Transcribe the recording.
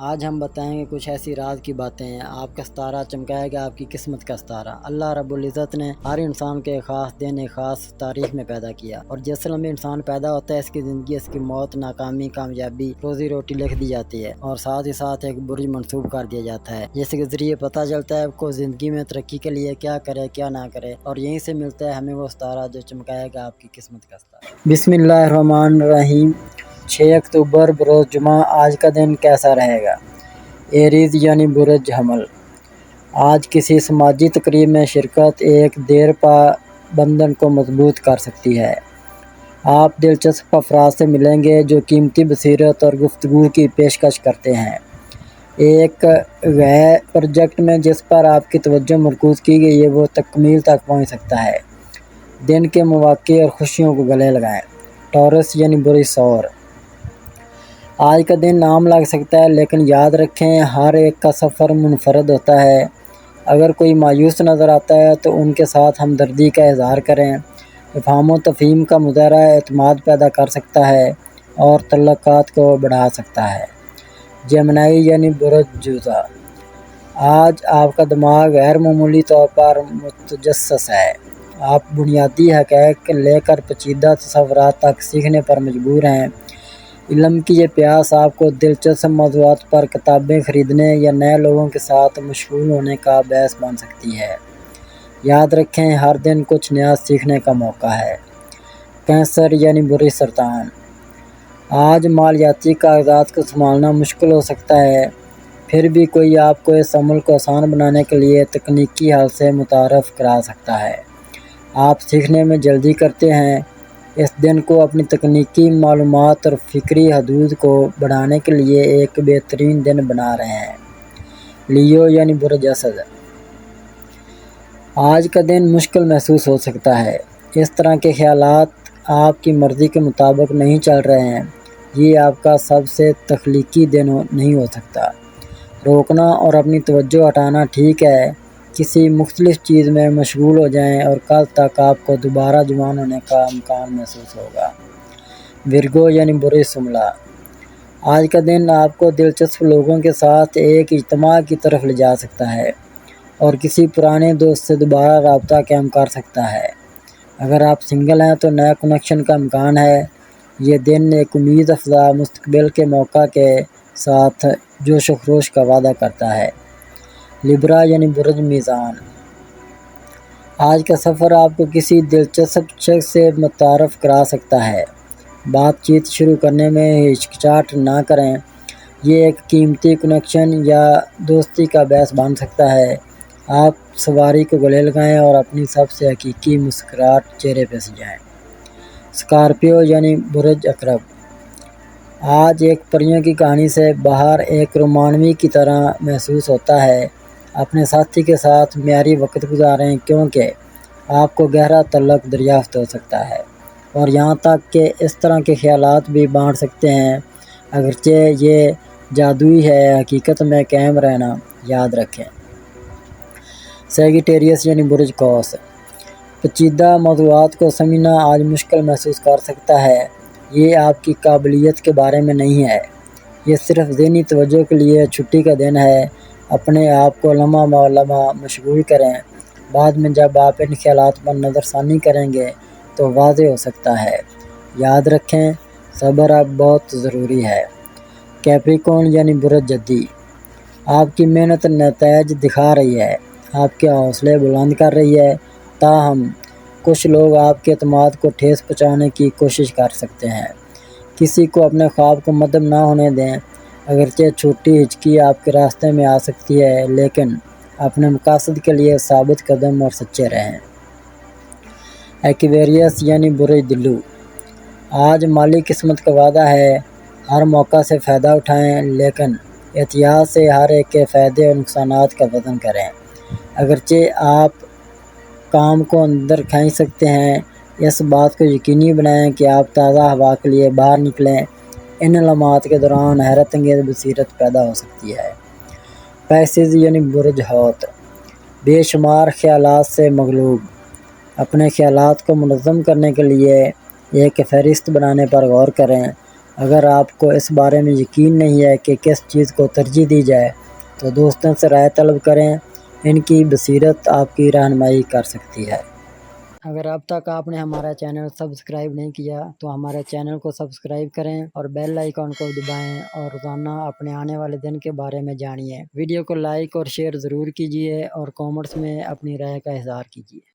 آج ہم بتائیں گے کچھ ایسی راز کی باتیں ہیں۔ آپ کا ستارہ چمکائے گا آپ کی قسمت کا ستارہ۔ اللہ رب العزت نے ہر انسان کے خاص دن ایک خاص تاریخ میں پیدا کیا، اور جس لمحے انسان پیدا ہوتا ہے اس کی زندگی، اس کی موت، ناکامی، کامیابی، روزی روٹی لکھ دی جاتی ہے، اور ساتھ ہی ساتھ ایک برج منسوب کر دیا جاتا ہے، جس کے ذریعے پتہ چلتا ہے آپ کو زندگی میں ترقی کے لیے کیا کرے کیا نہ کرے، اور یہیں سے ملتا ہے ہمیں وہ ستارہ جو چمکائے گا آپ کی قسمت کا ستارہ۔ بسم اللہ الرحمن الرحیم۔ 6 اکتوبر بروز جمعہ۔ آج کا دن کیسا رہے گا؟ ایریز یعنی برج حمل۔ آج کسی سماجی تقریب میں شرکت ایک دیر پا بندھن کو مضبوط کر سکتی ہے۔ آپ دلچسپ افراد سے ملیں گے جو قیمتی بصیرت اور گفتگو کی پیشکش کرتے ہیں۔ ایک غیر پروجیکٹ میں جس پر آپ کی توجہ مرکوز کی گئی ہے وہ تکمیل تک پہنچ سکتا ہے۔ دن کے مواقع اور خوشیوں کو گلے لگائیں۔ ٹورس یعنی برج ثور۔ آج کا دن عام لگ سکتا ہے لیکن یاد رکھیں ہر ایک کا سفر منفرد ہوتا ہے۔ اگر کوئی مایوس نظر آتا ہے تو ان کے ساتھ ہمدردی کا اظہار کریں۔ افہام و تفہیم کا مظاہرہ اعتماد پیدا کر سکتا ہے اور تعلقات کو بڑھا سکتا ہے۔ جیمنائی یعنی برج جوزا۔ آج آپ کا دماغ غیر معمولی طور پر متجسس ہے۔ آپ بنیادی حقائق لے کر پیچیدہ تصورات تک سیکھنے پر مجبور ہیں۔ علم کی یہ پیاس آپ کو دلچسپ موضوعات پر کتابیں خریدنے یا نئے لوگوں کے ساتھ مشغول ہونے کا باعث بن سکتی ہے۔ یاد رکھیں ہر دن کچھ نیا سیکھنے کا موقع ہے۔ کینسر یعنی برج سرطان۔ آج مالیاتی کاغذات کو سنبھالنا مشکل ہو سکتا ہے، پھر بھی کوئی آپ کو اس عمل کو آسان بنانے کے لیے تکنیکی حل سے متعارف کرا سکتا ہے۔ آپ سیکھنے میں جلدی کرتے ہیں۔ اس دن کو اپنی تکنیکی معلومات اور فکری حدود کو بڑھانے کے لیے ایک بہترین دن بنا رہے ہیں۔ لیو یعنی برج اسد۔ آج کا دن مشکل محسوس ہو سکتا ہے۔ اس طرح کے خیالات آپ کی مرضی کے مطابق نہیں چل رہے ہیں۔ یہ آپ کا سب سے تخلیقی دن نہیں ہو سکتا۔ روکنا اور اپنی توجہ ہٹانا ٹھیک ہے۔ کسی مختلف چیز میں مشغول ہو جائیں اور کل تک آپ کو دوبارہ جوان ہونے کا امکان محسوس ہوگا۔ ورگو یعنی برج شملہ۔ آج کا دن آپ کو دلچسپ لوگوں کے ساتھ ایک اجتماع کی طرف لے جا سکتا ہے اور کسی پرانے دوست سے دوبارہ رابطہ قائم کر سکتا ہے۔ اگر آپ سنگل ہیں تو نئے کنیکشن کا امکان ہے۔ یہ دن ایک امید افزا مستقبل کے موقع کے ساتھ جوش و خروش کا وعدہ کرتا ہے۔ لیبرا یعنی برج میزان۔ آج کا سفر آپ کو کسی دلچسپ شخص سے متعارف کرا سکتا ہے۔ بات چیت شروع کرنے میں ہچکچاہٹ نہ کریں، یہ ایک قیمتی کنیکشن یا دوستی کا باعث بن سکتا ہے۔ آپ سواری کو گلے لگائیں اور اپنی سب سے حقیقی مسکراہٹ چہرے پہ سجائیں۔ اسکارپیو یعنی برج عقرب۔ آج ایک پریوں کی کہانی سے باہر ایک رومانوی کی طرح محسوس ہوتا ہے۔ اپنے ساتھی کے ساتھ معیاری وقت گزاریں کیونکہ آپ کو گہرا تعلق دریافت ہو سکتا ہے، اور یہاں تک کہ اس طرح کے خیالات بھی بانٹ سکتے ہیں۔ اگرچہ یہ جادوئی ہے، حقیقت میں قائم رہنا یاد رکھیں۔ سیگیٹیریس یعنی برج قوس۔ پیچیدہ موضوعات کو سمجھنا آج مشکل محسوس کر سکتا ہے۔ یہ آپ کی قابلیت کے بارے میں نہیں ہے، یہ صرف ذہنی توجہ کے لیے چھٹی کا دن ہے۔ اپنے آپ کو لمحہ بہ لمحہ مشغول کریں۔ بعد میں جب آپ ان خیالات پر نظر ثانی کریں گے تو واضح ہو سکتا ہے۔ یاد رکھیں صبر اب بہت ضروری ہے۔ کیپریکون یعنی برج جدی۔ آپ کی محنت نتائج دکھا رہی ہے، آپ کے حوصلے بلند کر رہی ہے، تاہم کچھ لوگ آپ کے اعتماد کو ٹھیس پہنچانے کی کوشش کر سکتے ہیں۔ کسی کو اپنے خواب کو مدھم نہ ہونے دیں۔ اگرچہ چھوٹی ہچکی آپ کے راستے میں آ سکتی ہے لیکن اپنے مقاصد کے لیے ثابت قدم اور سچے رہیں۔ ایکویریس یعنی برج دلو۔ آج مالی قسمت کا وعدہ ہے۔ ہر موقع سے فائدہ اٹھائیں لیکن احتیاط سے ہر ایک کے فائدے اور نقصانات کا وزن کریں۔ اگرچہ آپ کام کو اندر کھینچ سکتے ہیں، اس بات کو یقینی بنائیں کہ آپ تازہ ہوا کے لیے باہر نکلیں۔ ان لمحات کے دوران حیرت انگیز بصیرت پیدا ہو سکتی ہے۔ پیسز یعنی برج حوت۔ بے شمار خیالات سے مغلوب۔ اپنے خیالات کو منظم کرنے کے لیے ایک فہرست بنانے پر غور کریں۔ اگر آپ کو اس بارے میں یقین نہیں ہے کہ کس چیز کو ترجیح دی جائے تو دوستوں سے رائے طلب کریں، ان کی بصیرت آپ کی رہنمائی کر سکتی ہے۔ اگر اب تک آپ نے ہمارا چینل سبسکرائب نہیں کیا تو ہمارے چینل کو سبسکرائب کریں اور بیل آئیکن کو دبائیں اور روزانہ اپنے آنے والے دن کے بارے میں جانیے۔ ویڈیو کو لائک اور شیئر ضرور کیجیے اور کامنٹس میں اپنی رائے کا اظہار کیجیے۔